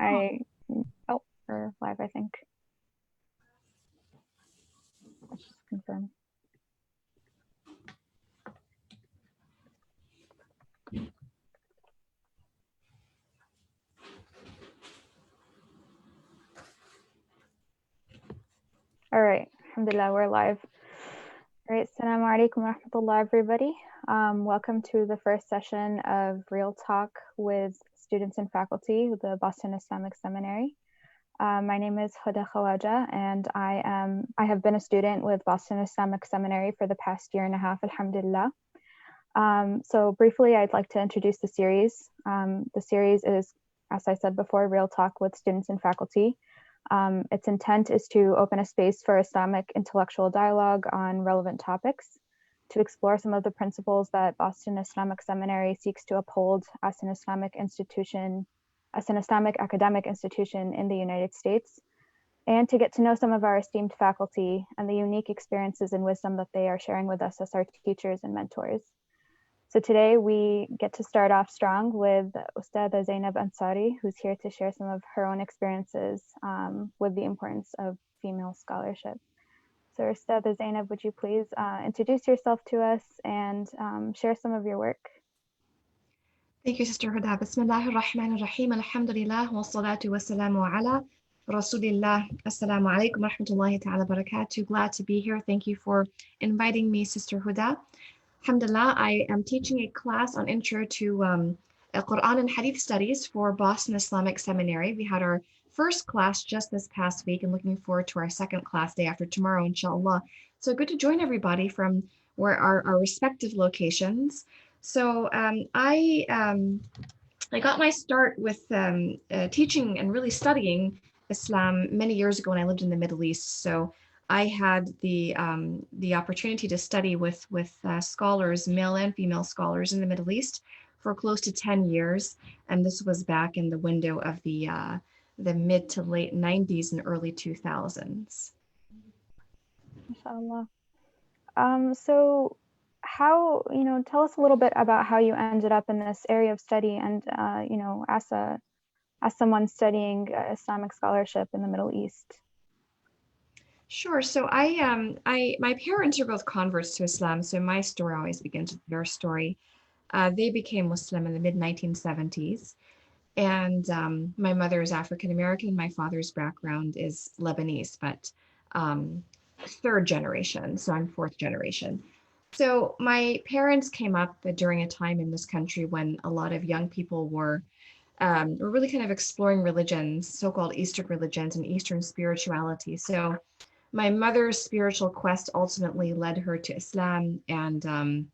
Oh, we're live, I think. Let's just confirm. All right, alhamdulillah, we're live. All right, assalamu alaikum wa rahmatullah, everybody. Welcome to the first session of Real Talk with students and faculty with the Boston Islamic Seminary. My name is Huda Khwaja, and I have been a student with Boston Islamic Seminary for the past year and a half, alhamdulillah. So briefly, I'd like to introduce the series. The series is, as I said before, Real Talk with students and faculty. Its intent is to open a space for Islamic intellectual dialogue on relevant topics, to explore some of the principles that Boston Islamic Seminary seeks to uphold as an Islamic academic institution in the United States, and to get to know some of our esteemed faculty and the unique experiences and wisdom that they are sharing with us as our teachers and mentors. So today we get to start off strong with Ustadha Zaynab Ansari, who's here to share some of her own experiences with the importance of female scholarship. So Ustadha Zaynab, would you please introduce yourself to us and share some of your work? Thank you, Sister Huda. Bismillahir Rahmanir Rahim. Alhamdulillah wa salatu wa salamu ala Rasulillah. Assalamu alaikum wa rahmatullahi ta'ala barakatuh. Glad to be here. Thank you for inviting me, Sister Huda. Alhamdulillah, I am teaching a class on Intro to Quran and Hadith Studies for Boston Islamic Seminary. We had our first class just this past week and looking forward to our second class day after tomorrow, inshallah. So good to join everybody from where our respective locations. So I got my start with teaching and really studying Islam many years ago when I lived in the Middle East. So I had the opportunity to study with scholars, male and female scholars in the Middle East for close to 10 years. And this was back in the window of the mid to late 90s and early 2000s. Inshallah. So how, tell us a little bit about how you ended up in this area of study and, as someone studying Islamic scholarship in the Middle East. Sure. So my parents are both converts to Islam. So my story always begins with their story. They became Muslim in the mid 1970s. And my mother is African American. My father's background is Lebanese, but third generation. So I'm fourth generation. So my parents came up during a time in this country when a lot of young people were really kind of exploring religions, so-called Eastern religions and Eastern spirituality. So my mother's spiritual quest ultimately led her to Islam, and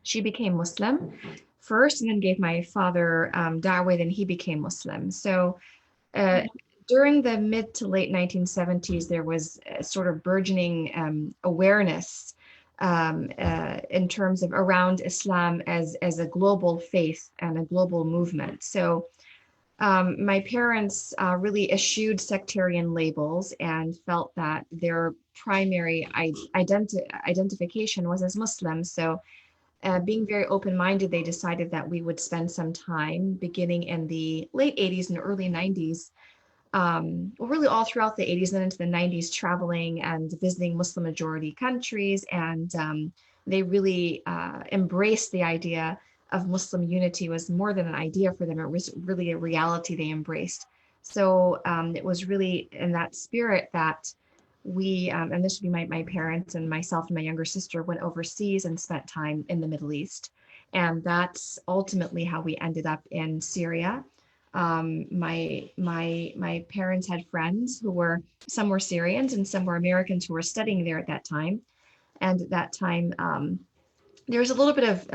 she became Muslim first and then gave my father da'wah, then he became Muslim. So during the mid to late 1970s, there was a sort of burgeoning awareness in terms of around Islam as a global faith and a global movement. So my parents really eschewed sectarian labels and felt that their primary identification was as Muslims. So being very open-minded, they decided that we would spend some time beginning in the late 80s and early 90s, really all throughout the 80s and then into the 90s, traveling and visiting Muslim majority countries. And they really embraced the idea of Muslim unity. Was more than an idea for them. It was really a reality they embraced. So it was really in that spirit that we, and this would be my parents and myself and my younger sister, went overseas and spent time in the Middle East. And that's ultimately how we ended up in Syria. My parents had friends who were, some were Syrians and some were Americans who were studying there at that time. And at that time, there was a little bit of,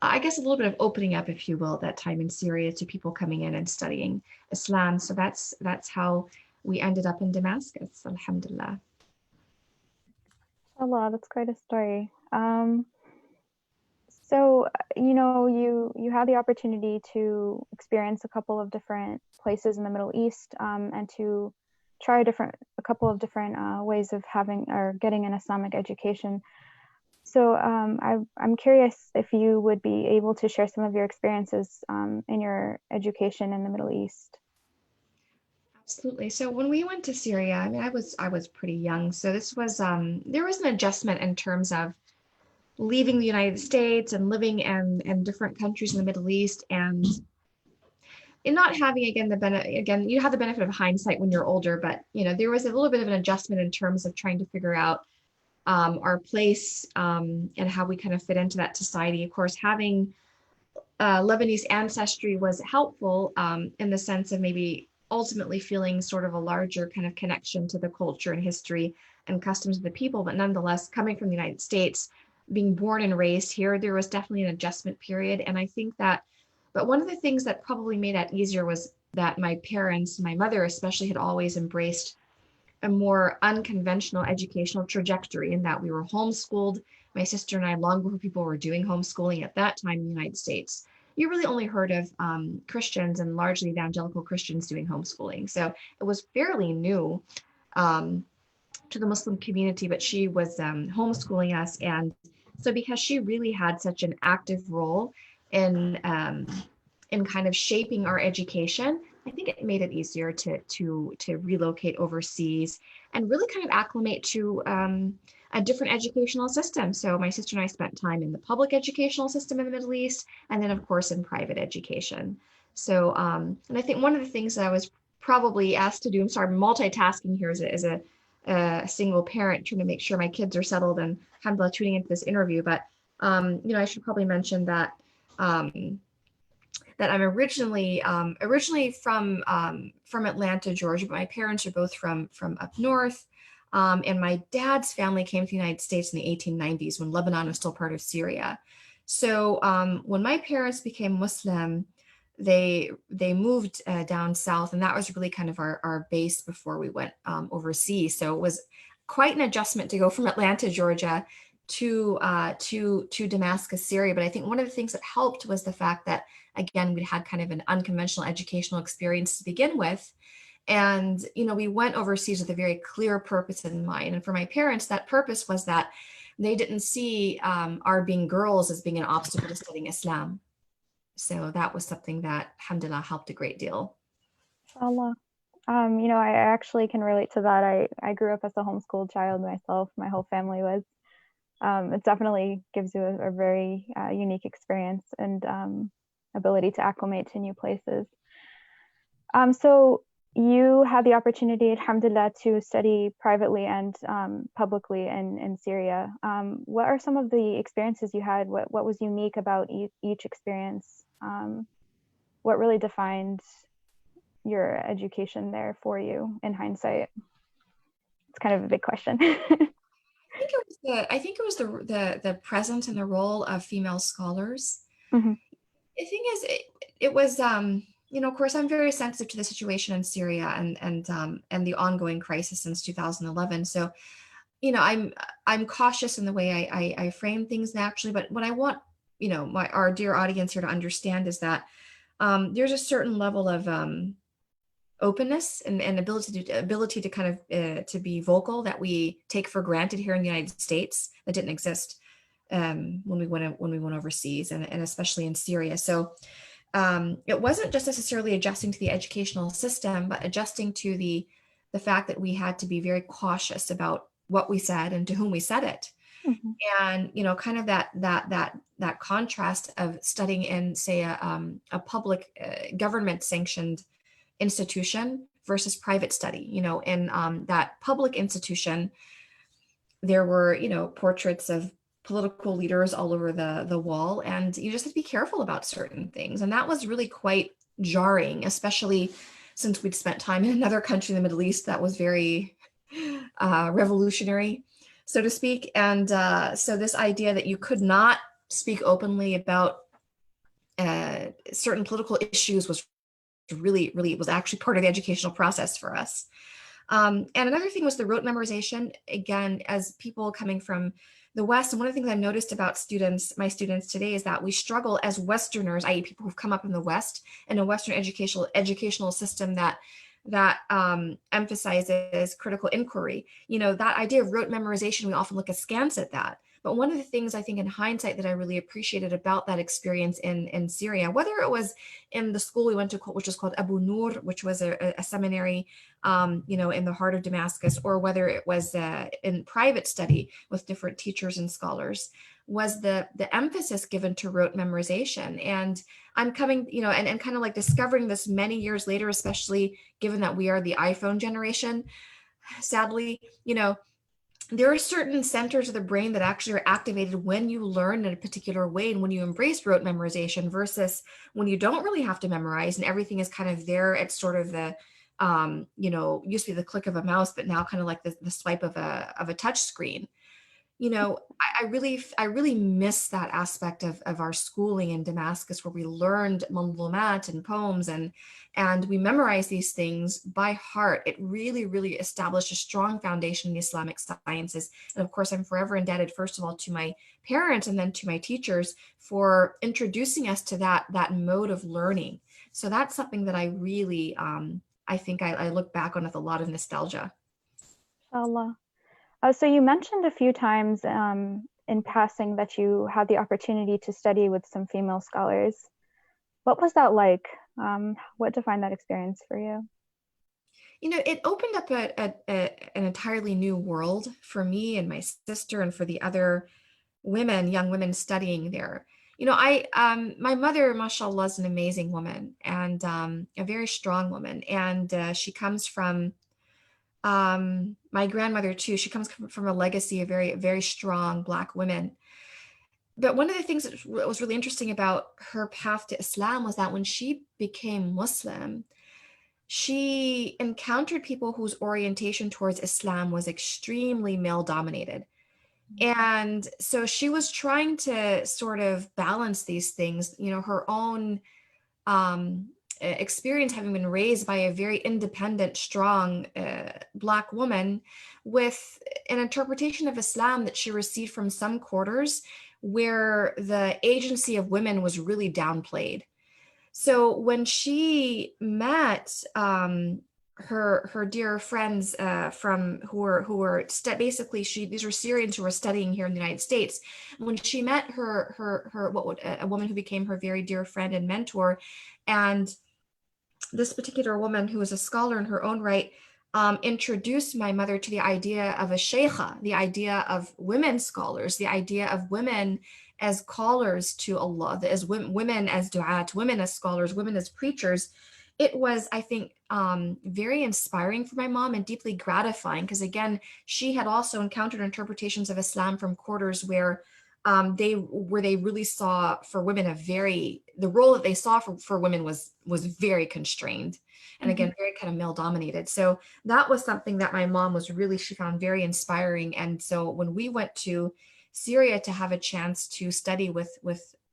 I guess, a little bit of opening up, if you will, at that time in Syria to people coming in and studying Islam. So that's how we ended up in Damascus, alhamdulillah. Allah, that's quite a story. So, you had the opportunity to experience a couple of different places in the Middle East and to try a couple of different ways of having or getting an Islamic education. So I'm curious if you would be able to share some of your experiences in your education in the Middle East. Absolutely. So when we went to Syria, I mean, I was pretty young, so this was there was an adjustment in terms of leaving the United States and living in different countries in the Middle East, and in not having again the benefit again you have the benefit of hindsight when you're older, but there was a little bit of an adjustment in terms of trying to figure out our place, and how we kind of fit into that society. Of course, having Lebanese ancestry was helpful, in the sense of maybe ultimately feeling sort of a larger kind of connection to the culture and history and customs of the people. But nonetheless, coming from the United States, being born and raised here, there was definitely an adjustment period. And I think that, but one of the things that probably made that easier was that my parents, my mother especially, had always embraced a more unconventional educational trajectory, in that we were homeschooled. My sister and I, long before people were doing homeschooling at that time in the United States, you really only heard of Christians, and largely evangelical Christians, doing homeschooling. So it was fairly new, um, to the Muslim community, but she was homeschooling us. And so because she really had such an active role in kind of shaping our education, I think it made it easier to relocate overseas and really kind of acclimate to a different educational system. So my sister and I spent time in the public educational system in the Middle East, and then of course in private education. So and I think one of the things that I was probably asked to do, I'm sorry, multitasking here as a single parent, trying to make sure my kids are settled and alhamdulillah tuning into this interview. But I should probably mention that I'm originally from Atlanta, Georgia, but my parents are both from up north. And my dad's family came to the United States in the 1890s when Lebanon was still part of Syria. So when my parents became Muslim, they moved down south, and that was really kind of our base before we went overseas. So it was quite an adjustment to go from Atlanta, Georgia, to Damascus, Syria. But I think one of the things that helped was the fact that, again, we'd had kind of an unconventional educational experience to begin with. And, we went overseas with a very clear purpose in mind. And for my parents, that purpose was that they didn't see our being girls as being an obstacle to studying Islam. So that was something that, alhamdulillah, helped a great deal. Inshallah. I actually can relate to that. I grew up as a homeschooled child myself. My whole family was. It definitely gives you a very unique experience and ability to acclimate to new places. So you had the opportunity, alhamdulillah, to study privately and publicly in Syria. What are some of the experiences you had? What was unique about each experience? What really defined your education there for you in hindsight? It's kind of a big question. I think it was the presence and the role of female scholars. Mm-hmm. The thing is, it was of course, I'm very sensitive to the situation in Syria and the ongoing crisis since 2011. So, I'm cautious in the way I frame things naturally. But what I want, our dear audience here to understand is that there's a certain level of openness and ability to kind of to be vocal that we take for granted here in the United States that didn't exist when we went overseas, and especially in Syria. So it wasn't just necessarily adjusting to the educational system, but adjusting to the fact that we had to be very cautious about what we said and to whom we said it. Mm-hmm. And kind of that contrast of studying in, say, a public government sanctioned institution versus private study. In that public institution, there were portraits of political leaders all over the wall, and you just have to be careful about certain things. And that was really quite jarring, especially since we'd spent time in another country in the Middle East that was very revolutionary, so to speak. And so this idea that you could not speak openly about certain political issues was really was actually part of the educational process for us. And another thing was the rote memorization. Again, as people coming from the West, and one of the things I've noticed about my students today, is that we struggle as Westerners, i.e. people who've come up in the West, in a Western educational system that emphasizes critical inquiry. That idea of rote memorization, we often look askance at that. But one of the things I think in hindsight that I really appreciated about that experience in Syria, whether it was in the school we went to, which was called Abu Nur, which was a seminary, in the heart of Damascus, or whether it was in private study with different teachers and scholars, was the emphasis given to rote memorization. And I'm coming, and kind of like discovering this many years later, especially given that we are the iPhone generation, sadly, there are certain centers of the brain that actually are activated when you learn in a particular way and when you embrace rote memorization versus when you don't really have to memorize and everything is kind of there at sort of the used to be the click of a mouse, but now kind of like the swipe of a touch screen. I really miss that aspect of our schooling in Damascus where we learned manzumat and poems and we memorized these things by heart. It really, really established a strong foundation in the Islamic sciences. And of course, I'm forever indebted, first of all, to my parents and then to my teachers for introducing us to that mode of learning. So that's something that I really, I think I look back on with a lot of nostalgia. Inshallah. So you mentioned a few times in passing that you had the opportunity to study with some female scholars. What was that like? What defined that experience for you? It opened up an entirely new world for me and my sister and for the other young women studying there. My mother, mashallah, is an amazing woman and a very strong woman. And she comes from my grandmother too. She comes from a legacy of very, very strong Black women. But one of the things that was really interesting about her path to Islam was that when she became Muslim, she encountered people whose orientation towards Islam was extremely male dominated. And so she was trying to sort of balance these things, her own experience having been raised by a very independent, strong Black woman with an interpretation of Islam that she received from some quarters where the agency of women was really downplayed. So when she met her dear friends from basically these were Syrians who were studying here in the United States. When she met a woman who became her very dear friend and mentor, and this particular woman who was a scholar in her own right introduced my mother to the idea of a sheikha, the idea of women scholars, the idea of women as callers to Allah, as women as du'at, women as scholars, women as preachers. It was, I think, very inspiring for my mom and deeply gratifying because, again, she had also encountered interpretations of Islam from quarters where they really saw for women the role that they saw for women was very constrained and again very kind of male dominated. So that was something that my mom she found very inspiring. And so when we went to Syria to have a chance to study with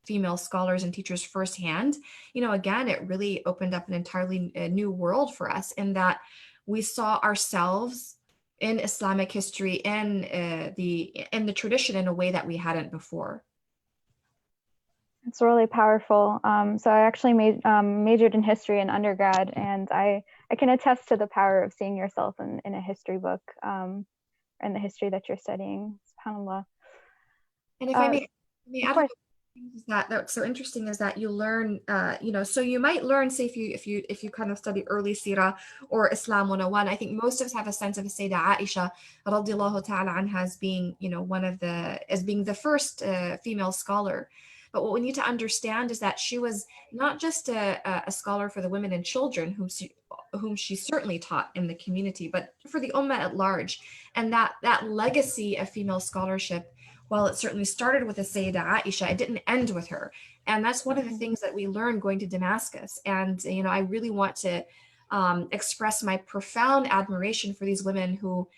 female scholars and teachers firsthand, again, it really opened up an entirely new world for us in that we saw ourselves in Islamic history in the tradition in a way that we hadn't before. It's really powerful. So I actually majored in history in undergrad, and I can attest to the power of seeing yourself in a history book, in the history that you're studying. SubhanAllah. And if I may add, that's so interesting is that you learn, so you might learn, say, if you kind of study early Sirah or Islam 101, I think most of us have a sense of Sayyidah Aisha radiallahu ta'ala anha as being, as being the first female scholar. But what we need to understand is that she was not just a scholar for the women and children whom she certainly taught in the community, but for the ummah at large. And that legacy of female scholarship, while it certainly started with the Sayyidah Aisha, it didn't end with her. And that's one of the things that we learned going to Damascus. And, I really want to express my profound admiration for these women who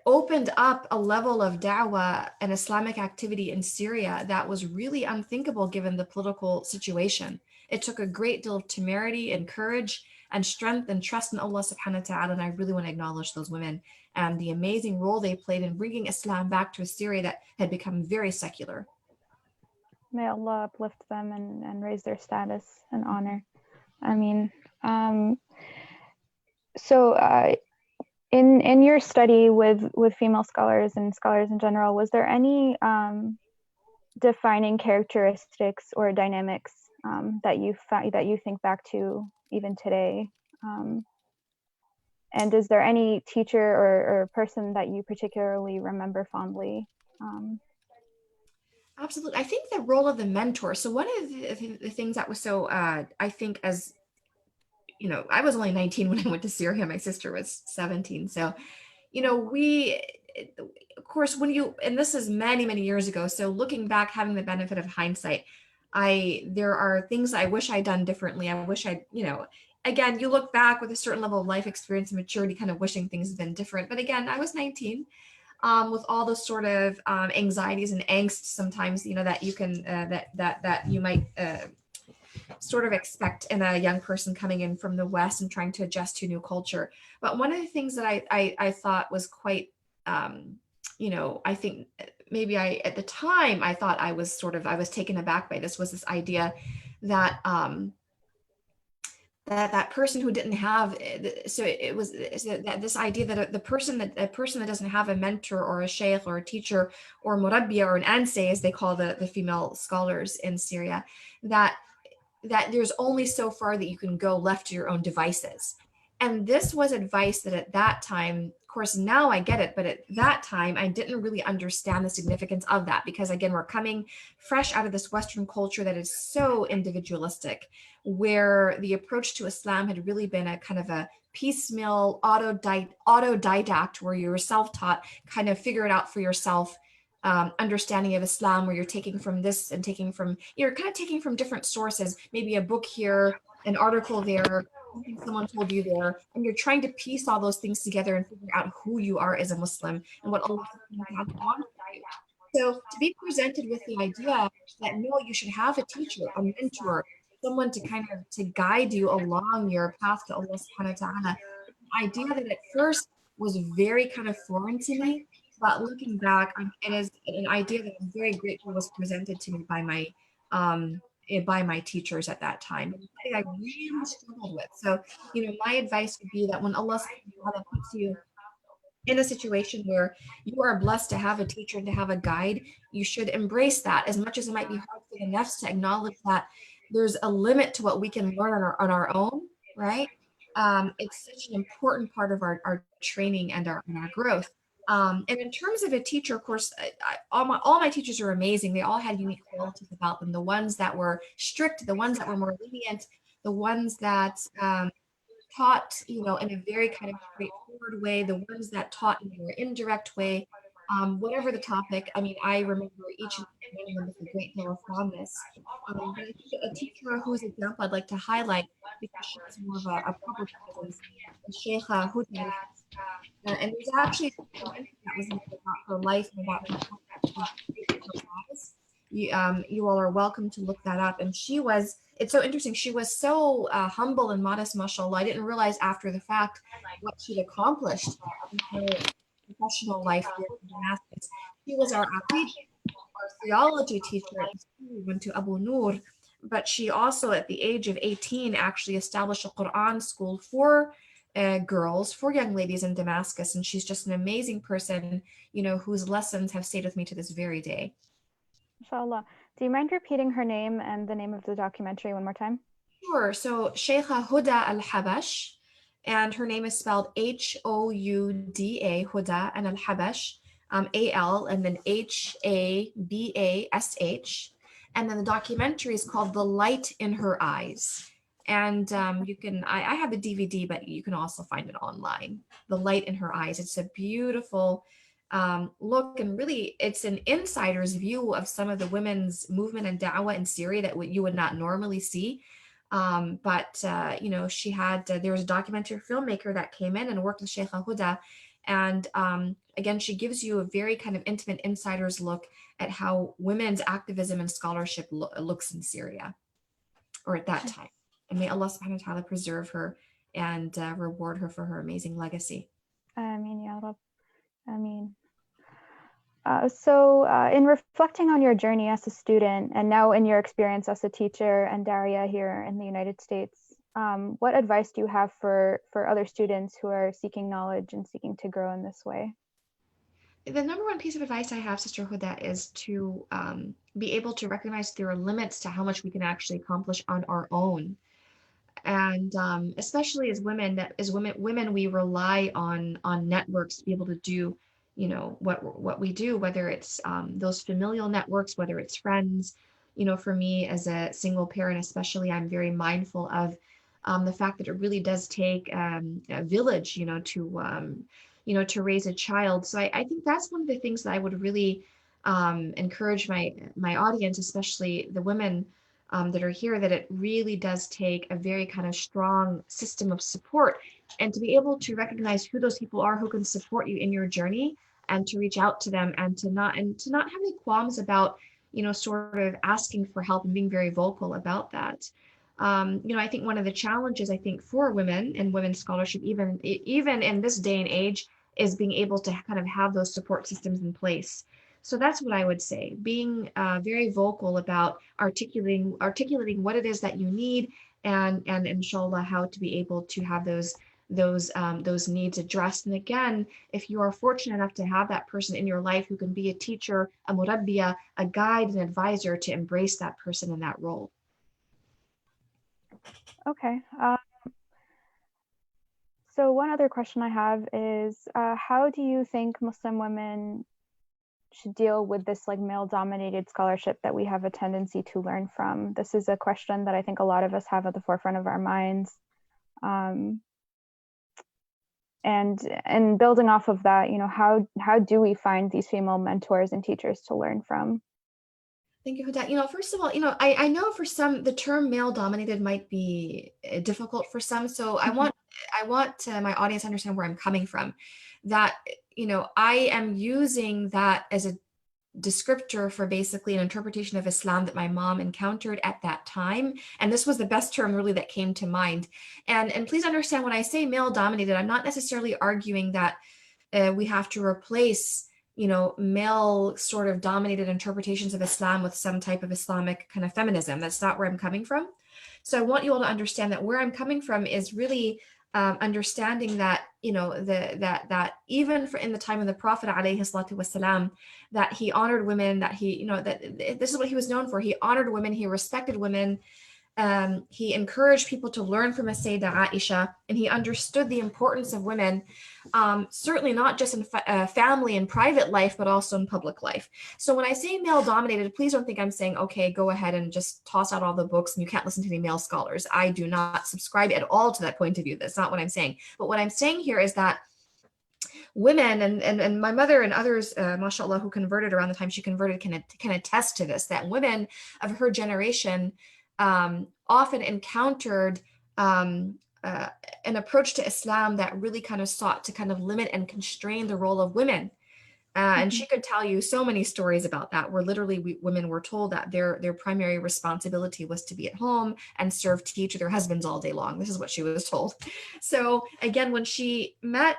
opened up a level of da'wah and Islamic activity in Syria that was really unthinkable given the political situation. It took a great deal of temerity and courage and strength and trust in Allah subhanahu wa ta'ala. And I really want to acknowledge those women and the amazing role they played in bringing Islam back to a Syria that had become very secular. May Allah uplift them and raise their status and honor. I mean, so In your study with female scholars and scholars in general, was there any defining characteristics or dynamics that you think back to even today? And is there any teacher or person that you particularly remember fondly? Absolutely. I think the role of the mentor. So one of the things that was so, I think, as you know, I was only 19 when I went to Syria. My sister was 17. So, you know, of course, when you, and this is many, many years ago. So looking back, having the benefit of hindsight, there are things I wish I'd done differently. I wish I'd, you know, again, you look back with a certain level of life experience and maturity, kind of wishing things had been different. But again, I was 19, with all the sort of anxieties and angst sometimes, you know, that you can, that you might sort of expect in a young person coming in from the West and trying to adjust to a new culture. But one of the things that I thought was quite, you know, I think maybe at the time I thought I was taken aback by this, was this idea that that person who didn't have, so it was that this idea that the person that doesn't have a mentor or a sheikh or a teacher or murabbiya or an anse, as they call the female scholars in Syria, that there's only so far that you can go left to your own devices. And this was advice that at that time, of course, now I get it, but at that time, I didn't really understand the significance of that because, again, we're coming fresh out of this Western culture that is so individualistic, where the approach to Islam had really been a kind of a piecemeal autodidact, where you were self taught, kind of figure it out for yourself. Understanding of Islam, where you're taking from this and you're kind of taking from different sources, maybe a book here, an article there, something someone told you there, and you're trying to piece all those things together and figure out who you are as a Muslim and what Allah wants for you. So to be presented with the idea that no, you should have a teacher, a mentor, someone to kind of to guide you along your path to Allah subhanahu wa ta'ala, an idea that at first was very kind of foreign to me, but looking back, it is an idea that I'm very grateful was presented to me by my teachers at that time. And something I really struggled with. So, you know, my advice would be that when Allah subhanahu wa ta'ala puts you in a situation where you are blessed to have a teacher and to have a guide, you should embrace that, as much as it might be hard for the nafs to acknowledge that there's a limit to what we can learn on our own, right? It's such an important part of our training and our growth. And in terms of a teacher, of course, all my teachers are amazing. They all had unique qualities about them. The ones that were strict, the ones that were more lenient, the ones that taught, you know, in a very kind of straightforward way, the ones that taught in a more indirect way, whatever the topic. I mean, I remember each and every one of them with a great deal of fondness. But I think a teacher whose example I'd like to highlight, because she was more of a public presence, is Sheikha Huda. And there's actually a documentary that was made about her life and about her lives. You all are welcome to look that up. And it's so interesting. She was so humble and modest, mashallah. I didn't realize after the fact what she'd accomplished in her professional life here in Damascus. She was our aqid, our theology teacher at the school. We went to Abu Nur, but she also, at the age of 18, actually established a Quran school for girls, for young ladies in Damascus. And she's just an amazing person, you know, whose lessons have stayed with me to this very day. Inshallah. Do you mind repeating her name and the name of the documentary one more time? Sure. So Sheikha Huda al-Habash, and her name is spelled Houda, Huda, and al-Habash, A-L, and then Habash. And then the documentary is called The Light in Her Eyes. And I have the DVD, but you can also find it online. The Light in Her Eyes. It's a beautiful look, and really it's an insider's view of some of the women's movement and da'wah in Syria that you would not normally see. But you know, there was a documentary filmmaker that came in and worked with Sheikha Huda, and again, she gives you a very kind of intimate insider's look at how women's activism and scholarship looks in Syria, or at that time. And may Allah subhanahu wa ta'ala preserve her and reward her for her amazing legacy. Ameen, Ya Rab. Ameen. So in reflecting on your journey as a student and now in your experience as a teacher and Daria here in the United States, what advice do you have for other students who are seeking knowledge and seeking to grow in this way? The number one piece of advice I have, Sister Huda, is to be able to recognize there are limits to how much we can actually accomplish on our own. And especially as women, women, we rely on networks to be able to do, what we do, whether it's those familial networks, whether it's friends. For me as a single parent, especially, I'm very mindful of the fact that it really does take a village, to raise a child. So I think that's one of the things that I would really encourage my audience, especially the women that are here, that it really does take a very kind of strong system of support, and to be able to recognize who those people are who can support you in your journey, and to reach out to them, and to not have any qualms about sort of asking for help and being very vocal about that. I think one of the challenges, I think, for women and women's scholarship, even in this day and age, is being able to kind of have those support systems in place. So that's what I would say, being very vocal about articulating what it is that you need, and inshallah, how to be able to have those needs addressed. And again, if you are fortunate enough to have that person in your life who can be a teacher, a murabbiya, a guide, an advisor, to embrace that person in that role. Okay. So one other question I have is, how do you think Muslim women should deal with this like male-dominated scholarship that we have a tendency to learn from? This is a question that I think a lot of us have at the forefront of our minds. And building off of that, how do we find these female mentors and teachers to learn from? Thank you, Huda. First of all, I know for some the term male dominated might be difficult for some. So I want my audience to understand where I'm coming from. That, I am using that as a descriptor for basically an interpretation of Islam that my mom encountered at that time. And this was the best term really that came to mind. And please understand, when I say male dominated, I'm not necessarily arguing that we have to replace male sort of dominated interpretations of Islam with some type of Islamic kind of feminism. That's not where I'm coming from. So I want you all to understand that where I'm coming from is really understanding that that even for in the time of the Prophet alayhi salatu wasalam, that he honored women, that that this is what he was known for. He honored women, he respected women. He encouraged people to learn from Sayyidah Aisha, and he understood the importance of women, certainly not just in family and private life, but also in public life. So when I say male dominated, please don't think I'm saying, okay, go ahead and just toss out all the books and you can't listen to any male scholars. I do not subscribe at all to that point of view. That's not what I'm saying. But what I'm saying here is that women, and my mother and others, mashallah, who converted around the time she converted, can attest to this, that women of her generation often encountered an approach to Islam that really kind of sought to kind of limit and constrain the role of women. And she could tell you so many stories about that, where literally women were told that their primary responsibility was to be at home and serve tea to their husbands all day long. This is what she was told. So again, when she met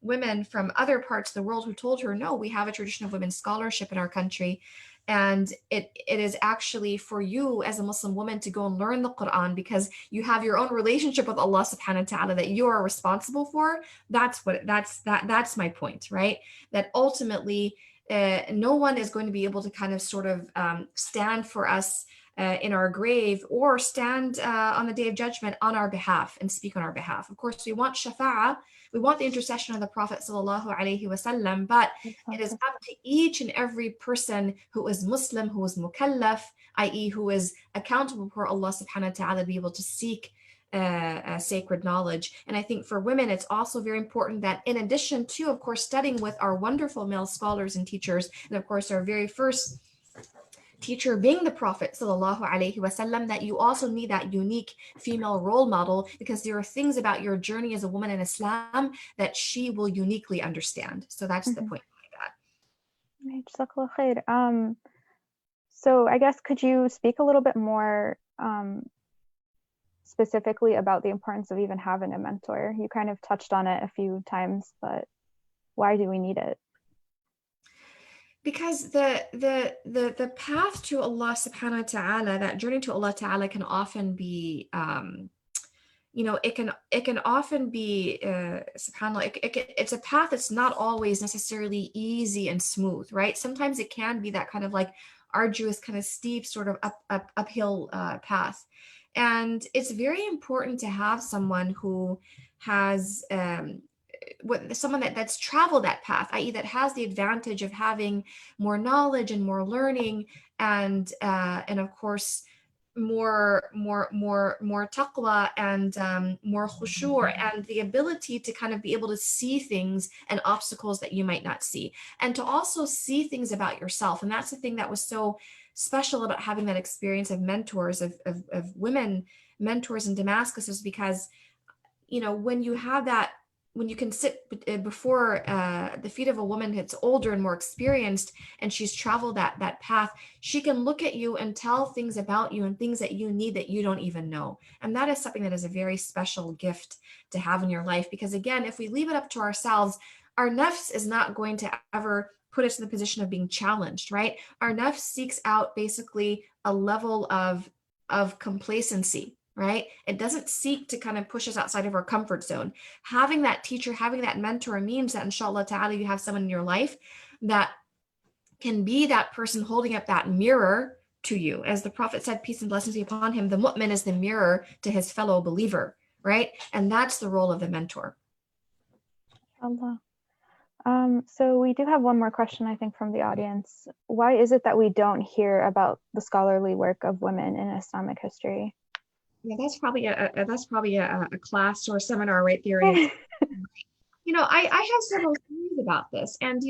women from other parts of the world who told her, no, we have a tradition of women's scholarship in our country, and it is actually for you as a Muslim woman to go and learn the Quran, because you have your own relationship with Allah subhanahu wa ta'ala that you are responsible for. That's my point, right? That ultimately no one is going to be able to kind of sort of stand for us in our grave, or stand on the day of judgment on our behalf and speak on our behalf. Of course, we want shafa'ah, we want the intercession of the Prophet sallallahu alaihi wasallam, but it is up to each and every person who is Muslim, who is mukallaf, i.e., who is accountable for Allah subhanahu wa ta'ala, to be able to seek sacred knowledge. And I think for women, it's also very important that, in addition to, of course, studying with our wonderful male scholars and teachers, and of course, our very first teacher being the Prophet sallallahu alaihi wasallam, that you also need that unique female role model, because there are things about your journey as a woman in Islam that she will uniquely understand. So that's the point Jazakallah khair. So I guess, could you speak a little bit more specifically about the importance of even having a mentor? You kind of touched on it a few times, but why do we need it? Because the path to Allah subhanahu wa ta'ala, that journey to Allah ta'ala, can often be it can often be subhanallah, it's a path that's not always necessarily easy and smooth, right? Sometimes it can be that kind of like arduous, kind of steep, sort of uphill path. And it's very important to have someone who has someone that's traveled that path, i.e., that has the advantage of having more knowledge and more learning, and of course more taqwa, and more khushu', and the ability to kind of be able to see things and obstacles that you might not see, and to also see things about yourself. And that's the thing that was so special about having that experience of mentors, of women mentors in Damascus, is because when you have that, when you can sit before the feet of a woman that's older and more experienced, and she's traveled that path, she can look at you and tell things about you and things that you need that you don't even know. And that is something that is a very special gift to have in your life, because again, if we leave it up to ourselves, our nafs is not going to ever put us in the position of being challenged, right? Our nafs seeks out basically a level of complacency, right? It doesn't seek to kind of push us outside of our comfort zone. Having that teacher, having that mentor means that inshallah ta'ala, you have someone in your life that can be that person holding up that mirror to you. As the Prophet said, peace and blessings be upon him, the mu'min is the mirror to his fellow believer, right? And that's the role of the mentor. Allah. So we do have one more question, I think, from the audience. Why is it that we don't hear about the scholarly work of women in Islamic history? Yeah, that's probably a class or a seminar right there. And I have several theories about this, and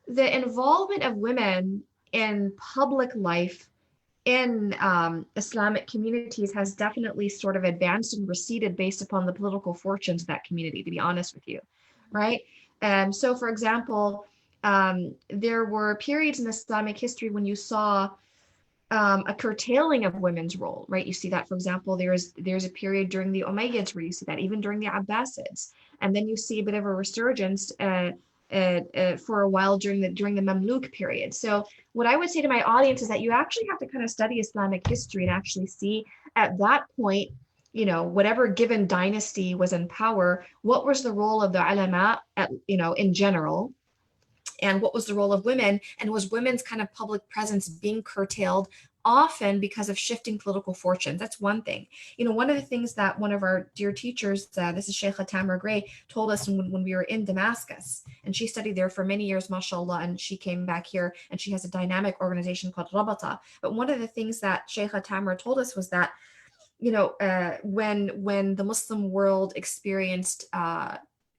the involvement of women in public life in Islamic communities has definitely sort of advanced and receded based upon the political fortunes of that community, to be honest with you, right? So, for example, there were periods in Islamic history when you saw a curtailing of women's role, right? You see that, for example, there's a period during the Umayyads where you see that, even during the Abbasids, and then you see a bit of a resurgence for a while during the Mamluk period. So what I would say to my audience is that you actually have to kind of study Islamic history and actually see at that point, whatever given dynasty was in power, what was the role of the ulama in general, and what was the role of women, and was women's kind of public presence being curtailed often because of shifting political fortunes? That's one thing. One of the things that one of our dear teachers, this is Sheikha Tamar Gray, told us when we were in Damascus, and she studied there for many years, mashallah, and she came back here and she has a dynamic organization called Rabata. But one of the things that Sheikha Tamar told us was that when the Muslim world experienced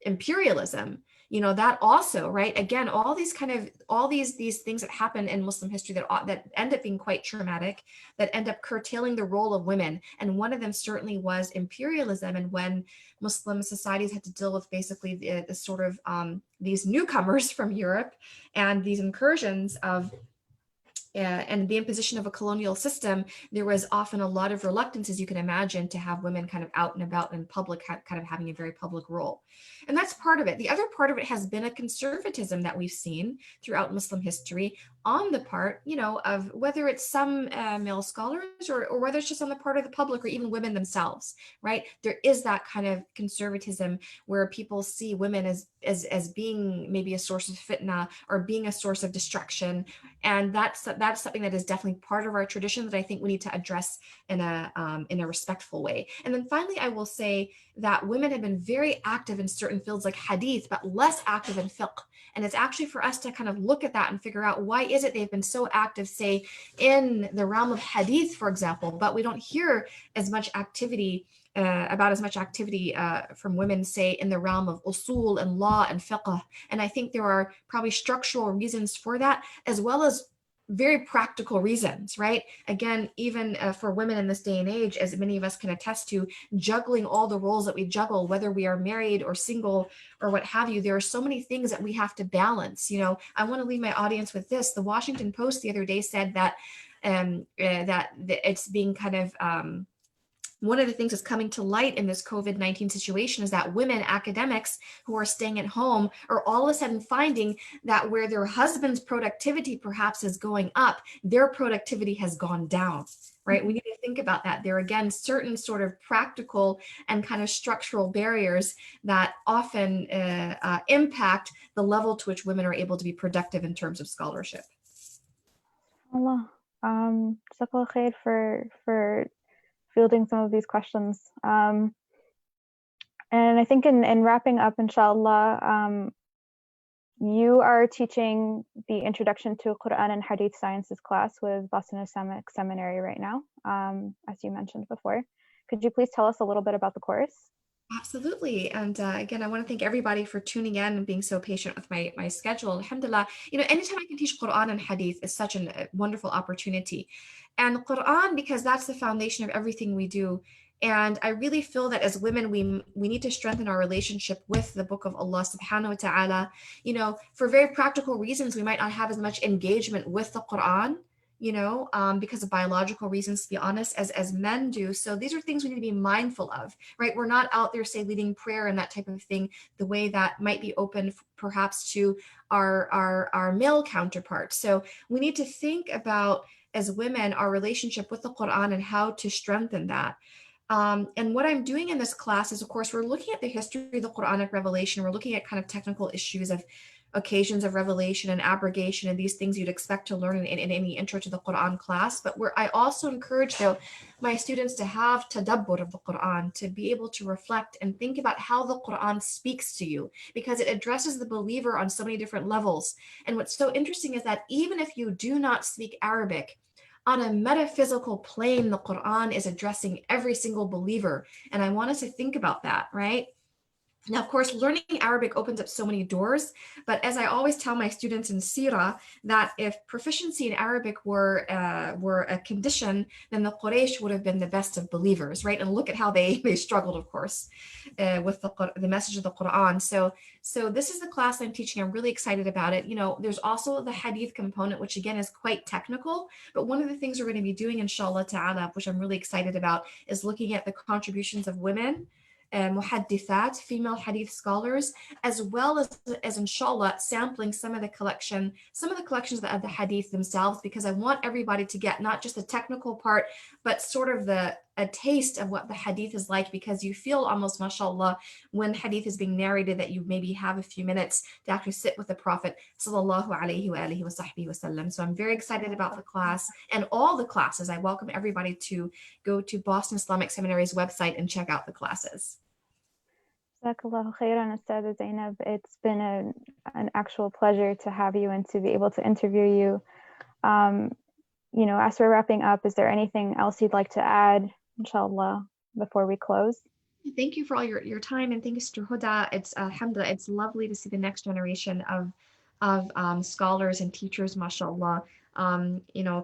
imperialism, that also, right, again, all these things that happen in Muslim history that end up being quite traumatic, that end up curtailing the role of women. And one of them certainly was imperialism, and when Muslim societies had to deal with basically the sort of these newcomers from Europe and these incursions of and the imposition of a colonial system, there was often a lot of reluctance, as you can imagine, to have women kind of out and about in public, kind of having a very public role. And that's part of it. The other part of it has been a conservatism that we've seen throughout Muslim history on the part, of whether it's some male scholars or whether it's just on the part of the public or even women themselves, right? There is that kind of conservatism where people see women as being maybe a source of fitna or being a source of distraction. And that's something that is definitely part of our tradition that I think we need to address in a respectful way. And then finally, I will say that women have been very active in certain fields like hadith, but less active in fiqh. And it's actually for us to kind of look at that and figure out, why is it they've been so active, say, in the realm of hadith, for example, but we don't hear as much activity from women, say, in the realm of usul and law and fiqh. And I think there are probably structural reasons for that, as well as very practical reasons, right? Again, even for women in this day and age, as many of us can attest to, juggling all the roles that we juggle, whether we are married or single or what have you, there are so many things that we have to balance. I want to leave my audience with this. The Washington Post the other day said that it's being kind of one of the things that's coming to light in this COVID-19 situation is that women academics who are staying at home are all of a sudden finding that where their husband's productivity perhaps is going up, their productivity has gone down, right? We need to think about that. There are, again, certain sort of practical and kind of structural barriers that often impact the level to which women are able to be productive in terms of scholarship. Allah. Jazakallah khair for fielding some of these questions. And I think in wrapping up, inshallah, you are teaching the Introduction to Quran and Hadith Sciences class with Boston Islamic Seminary right now, as you mentioned before. Could you please tell us a little bit about the course? Absolutely. And again, I want to thank everybody for tuning in and being so patient with my schedule. Alhamdulillah, anytime I can teach Quran and Hadith is such a wonderful opportunity. And Quran, because that's the foundation of everything we do. And I really feel that as women, we need to strengthen our relationship with the book of Allah subhanahu wa ta'ala. For very practical reasons, we might not have as much engagement with the Quran, because of biological reasons, to be honest, as men do. So these are things we need to be mindful of, right? We're not out there, say, leading prayer and that type of thing, the way that might be open perhaps to our male counterparts. So we need to think about, as women, our relationship with the Quran and how to strengthen that. And what I'm doing in this class is, of course, we're looking at the history of the Quranic revelation. We're looking at kind of technical issues of occasions of revelation and abrogation and these things you'd expect to learn in any intro to the Quran class. But I also encourage, though, my students to have tadabbur of the Quran, to be able to reflect and think about how the Quran speaks to you, because it addresses the believer on so many different levels. And what's so interesting is that even if you do not speak Arabic, on a metaphysical plane, the Quran is addressing every single believer. And I want us to think about that, right? Now, of course, learning Arabic opens up so many doors, but as I always tell my students in Sira, that if proficiency in Arabic were a condition, then the Quraysh would have been the best of believers, right? And look at how they struggled, of course, with the message of the Quran. So this is the class I'm teaching. I'm really excited about it. There's also the Hadith component, which again is quite technical, but one of the things we're going to be doing, inshallah ta'ala, which I'm really excited about, is looking at the contributions of women, muhaddithat, female hadith scholars, as well as inshallah sampling some of the collections of the hadith themselves, because I want everybody to get not just the technical part, but sort of a taste of what the hadith is like, because you feel almost, mashallah, when hadith is being narrated, that you maybe have a few minutes to actually sit with the Prophet sallallahu alaihi wa alihi wa sahbihi wasallam. So I'm very excited about the class and all the classes. I welcome everybody to go to Boston Islamic Seminary's website and check out the classes. Jazakallahu khairan, Ustadha Zaynab. It's been an actual pleasure to have you and to be able to interview you. As we're wrapping up, is there anything else you'd like to add, inshallah, before we close? Thank you for all your time, and thank you, Sister Huda. It's alhamdulillah, it's lovely to see the next generation of scholars and teachers, mashallah,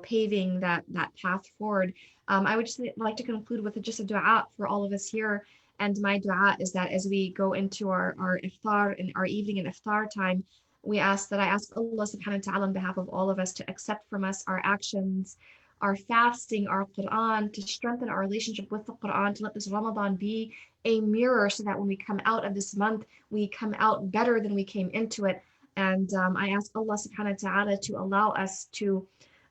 paving that path forward. I would just like to conclude with just a dua for all of us here. And my dua is that as we go into our iftar and our evening and iftar time, I ask Allah subhanahu wa ta'ala on behalf of all of us to accept from us our actions, our fasting, our Quran, to strengthen our relationship with the Quran, to let this Ramadan be a mirror so that when we come out of this month, we come out better than we came into it. And I ask Allah subhanahu wa ta'ala to allow us to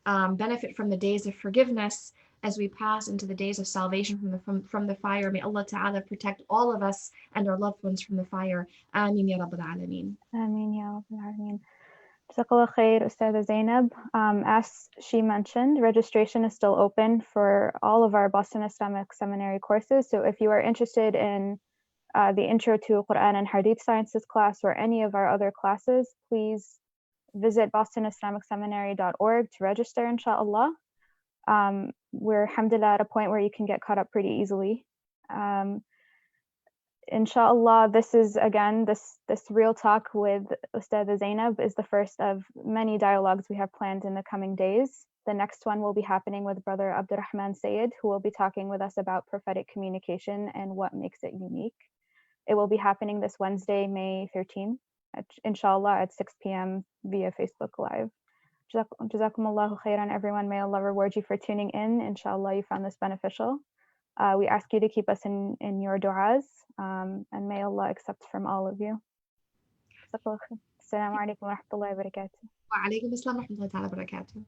benefit from the days of forgiveness as we pass into the days of salvation from the fire. May Allah ta'ala protect all of us and our loved ones from the fire. Ameen ya Rabbil Alameen. Ameen ya Rabbil Alameen. Jazakallah khair, Ustadha Zaynab. As she mentioned, registration is still open for all of our Boston Islamic Seminary courses. So if you are interested in the Intro to Quran and Hadith Sciences class or any of our other classes, please visit bostonislammicseminary.org to register, inshallah. We're, alhamdulillah, at a point where you can get caught up pretty easily. Inshallah, this is, again, this real talk with Ustadha Zaynab is the first of many dialogues we have planned in the coming days. The next one will be happening with Brother Abdurrahman Sayed, who will be talking with us about prophetic communication and what makes it unique. It will be happening this Wednesday, May 13th, inshallah, at 6 p.m. via Facebook Live. Jazakumullahu khairan, everyone. May Allah reward you for tuning in. Inshallah, you found this beneficial. We ask you to keep us in your du'as, and may Allah accept from all of you. Assalamu alaikum wa rahmatullahi wa barakatuh. وعليكم السلام ورحمة الله تعالى وبركاته.